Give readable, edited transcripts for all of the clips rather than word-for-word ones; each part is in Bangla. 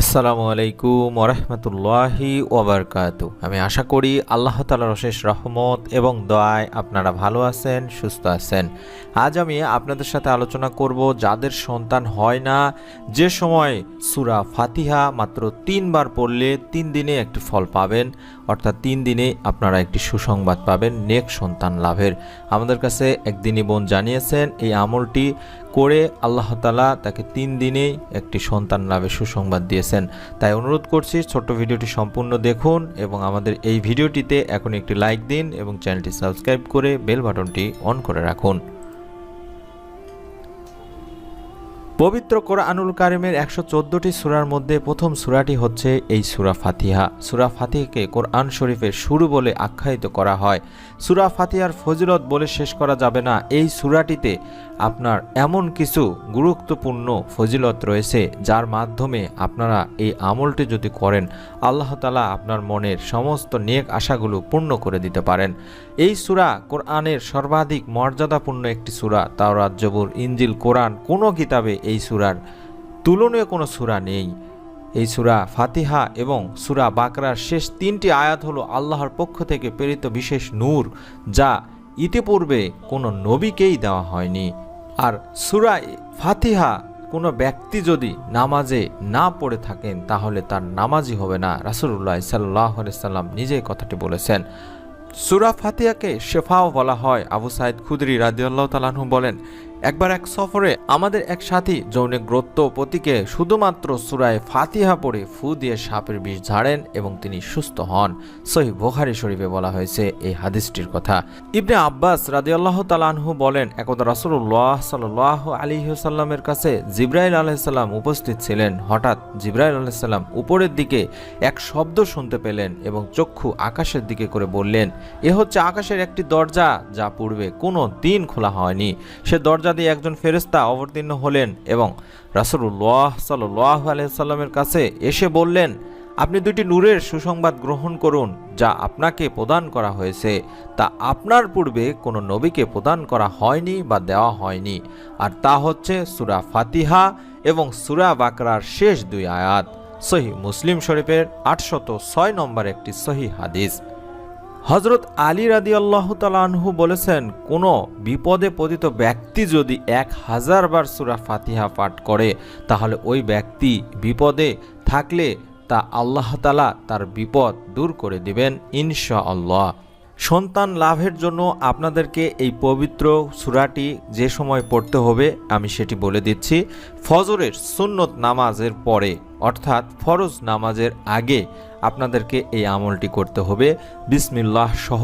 আসসালামু আলাইকুম ওরহমতুল্লাহি ওবরকাতু। আমি আশা করি আল্লাহ তাআলার অশেষ রহমত এবং দয়ায় আপনারা ভালো আছেন, সুস্থ আছেন। আজ আমি আপনাদের সাথে আলোচনা করব যাদের সন্তান হয় না, যে সময় সূরা ফাতিহা মাত্র 3 বার পড়লে 3 দিনে একটি ফল পাবেন, অর্থাৎ 3 দিনে আপনারা একটি সুসংবাদ পাবেন নেক সন্তান লাভের। আমাদের কাছে একদিনই বোন জানিয়েছেন এই আমলটি করে আল্লাহ তাআলা তাকে 3 দিনেই একটি সন্তান লাভের সুসংবাদ দিয়েছেন। তাই অনুরোধ করছি ছোট্ট ভিডিওটি সম্পূর্ণ দেখুন এবং আমাদের এই ভিডিওটিতে এখন একটি লাইক দিন এবং চ্যানেলটি সাবস্ক্রাইব করে বেল বাটনটি অন করে রাখুন। পবিত্র কোরআনুল কারিমের 114টি সূরার মধ্যে প্রথম সূরাটি হচ্ছে এই সূরা ফাতিহা। সূরা ফাতিহাকে কোরআন শরীফের শুরু বলে আখ্যায়িত করা হয়। সূরা ফাতিহার ফজিলত বলে শেষ করা যাবে না। এই সূরাটিতে আপনার এমন কিছু গুরুত্বপূর্ণ ফজিলত রয়েছে যার মাধ্যমে আপনারা এই আমলটি যদি করেন আল্লাহ তাআলা আপনার মনের সমস্ত নেক আশাগুলো পূর্ণ করে দিতে পারেন। এই সূরা কোরআনের সর্বাধিক মর্যাদাপূর্ণ একটি সূরা। তাওরাত, জবুর, ইনজিল, কোরআন কোনো কিতাবে এই সূরার তুলনীয় কোনো সূরা নেই। এই সূরা ফাতিহা এবং সূরা বাকরার শেষ 3টি আয়াত হলো আল্লাহর পক্ষ থেকে প্রেরিত বিশেষ নূর, যা ইতিপূর্বে কোনো নবীকেই দেওয়া হয়নি। আর সূরা ফাতিহা কোনো ব্যক্তি যদি নামাজে না পড়ে থাকেন তাহলে তার নামাজই হবে না। রাসূলুল্লাহ সাল্লাল্লাহু আলাইহি সাল্লাম নিজেই কথাটি বলেছেন। সূরা ফাতিহাকে শেফাও বলা হয়। আবু সাঈদ খুদরি রাদিয়াল্লাহু তাআলা আনহু বলেন, একবার এক সফরে আমাদের এক সাথী যৌনগ্রস্ত পতিকে শুধুমাত্র সূরায়ে ফাতিহা পড়ে ফু দিয়ে সাপের বিষ ঝাড়েন এবং তিনি সুস্থ হন। সহিহ বুখারী শরীফে বলা হয়েছে এই হাদিসটির কথা। ইবনে আব্বাস রাদিয়াল্লাহু তাআলা আনহু বলেন, একদা রাসূলুল্লাহ সাল্লাল্লাহু আলাইহি ওয়াসাল্লামের কাছে জিবরাইল আলাইহিস সালাম উপস্থিত ছিলেন। হঠাৎ জিবরাইল আলাইহিস সালাম উপরের দিকে এক শব্দ শুনতে পেলেন এবং চক্ষু আকাশের দিকে করে বললেন, এ হচ্ছে আকাশের একটি দরজা যা পূর্বে কোনো দিন খোলা হয়নি। সে দরজা দিয়ে একজন ফেরেশতা অবতীর্ণ হলেন এবং রাসূলুল্লাহ সাল্লাল্লাহু আলাইহি ওয়াসাল্লামের কাছে এসে বললেন, আপনি 2টি নূরের সুসংবাদ গ্রহণ করুন যা আপনাকে প্রদান করা হয়েছে, তা আপনার পূর্বে কোনো নবীকে প্রদান করা হয়নি বা দেওয়া হয়নি। আর তা হচ্ছে সূরা ফাতিহা এবং সূরা বাকরার শেষ 2 আয়াত। সহিহ মুসলিম শরীফের 806 নম্বর একটি সহিহ হাদিস। হযরত আলী রাদিয়াল্লাহু তাআলা আনহু বলেছেন, কোনো বিপদে পতিত ব্যক্তি যদি 1000 বার সূরা ফাতিহা পাঠ করে তাহলে ওই ব্যক্তি বিপদে থাকলে তা আল্লাহ তাআলা তার বিপদ দূর করে দিবেন ইনশাআল্লাহ। সন্তান লাভের জন্য আপনাদেরকে এই পবিত্র সূরাটি যে সময় পড়তে হবে আমি সেটি বলে দিচ্ছি। ফজরের সুন্নত নামাজের পরে অর্থাৎ ফরজ নামাজের আগে আপনাদেরকে এই আমলটি করতে হবে বিসমিল্লাহ সহ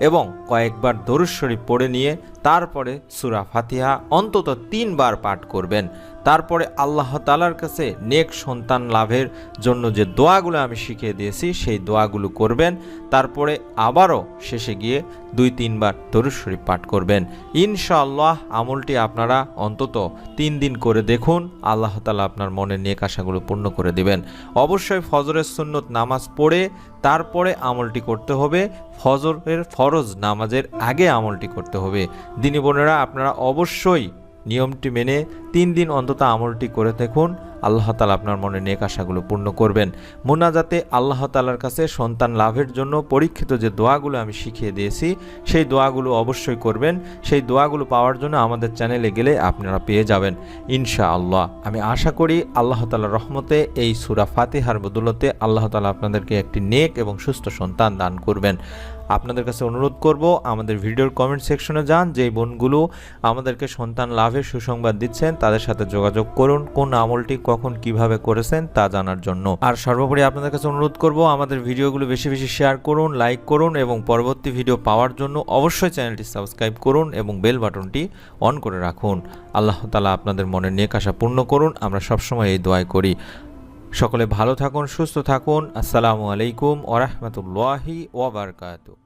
এবং কয়েকবার দরুদ শরীফ পড়ে নিয়ে তারপরে সূরা ফাতিহা অন্তত 3 বার পাঠ করবেন। তারপরে আল্লাহ তাআলার কাছে নেক সন্তান লাভের জন্য যে দোয়াগুলো আমি শিখিয়ে দিয়েছি সেই দোয়াগুলো করবেন। তারপরে আবারও শেষে গিয়ে 2-3 বার দরুদ শরীফ পাঠ করবেন। ইনশাআল্লাহ আমলটি আপনারা অন্তত 3 দিন করে দেখুন, আল্লাহ তাআলা আপনার মনের নেক আশাগুলো পূর্ণ করে দিবেন। অবশ্যই ফজরের সুন্নত নামাজ পড়ে তারপরে আমলটি করতে হবে। ফজরের ফরজ নামাজের আগে আমলটি করতে হবে। দিনী বোনেরা, আপনারা অবশ্যই নিয়মটি মেনে 3 দিন অন্তত আমলটি করে দেখুন, আল্লাহ তাআলা আপনার মনে নেক আশাগুলো পূর্ণ করবেন। মোনাজাতে আল্লাহ তাআলার কাছে সন্তান লাভের জন্য পরীক্ষিত যে দোয়াগুলো আমি শিখিয়ে দিয়েছি সেই দোয়াগুলো অবশ্যই করবেন। সেই দোয়াগুলো পাওয়ার জন্য আমাদের চ্যানেলে গেলে আপনারা পেয়ে যাবেন ইনশাআল্লাহ। আমি আশা করি আল্লাহ তাআলার রহমতে এই সূরা ফাতিহার বদৌলতে আল্লাহ তাআলা আপনাদেরকে একটি নেক এবং সুস্থ সন্তান দান করবেন। আপনাদের কাছে অনুরোধ করব, আমাদের ভিডিওর কমেন্ট সেকশনে যান, যেই বোনগুলো আমাদেরকে সন্তান লাভের সুসংবাদ দিচ্ছেন তাদের সাথে যোগাযোগ করুন কোন আমলটি কখন কিভাবে করেছেন তা জানার জন্য। আর সর্বোপরি আপনাদের কাছে অনুরোধ করব, আমাদের ভিডিওগুলো বেশি বেশি শেয়ার করুন, লাইক করুন এবং পরবর্তী ভিডিও পাওয়ার জন্য অবশ্যই চ্যানেলটি সাবস্ক্রাইব করুন এবং বেল বাটনটি অন করে রাখুন। আল্লাহ তাআলা আপনাদের মনের নেক আশা পূর্ণ করুন, আমরা সবসময় এই দোয়াই করি। সকলে ভালো থাকুন, সুস্থ থাকুন। আসসালামু আলাইকুম ওয়া রাহমাতুল্লাহি ওয়া বারাকাতুহু।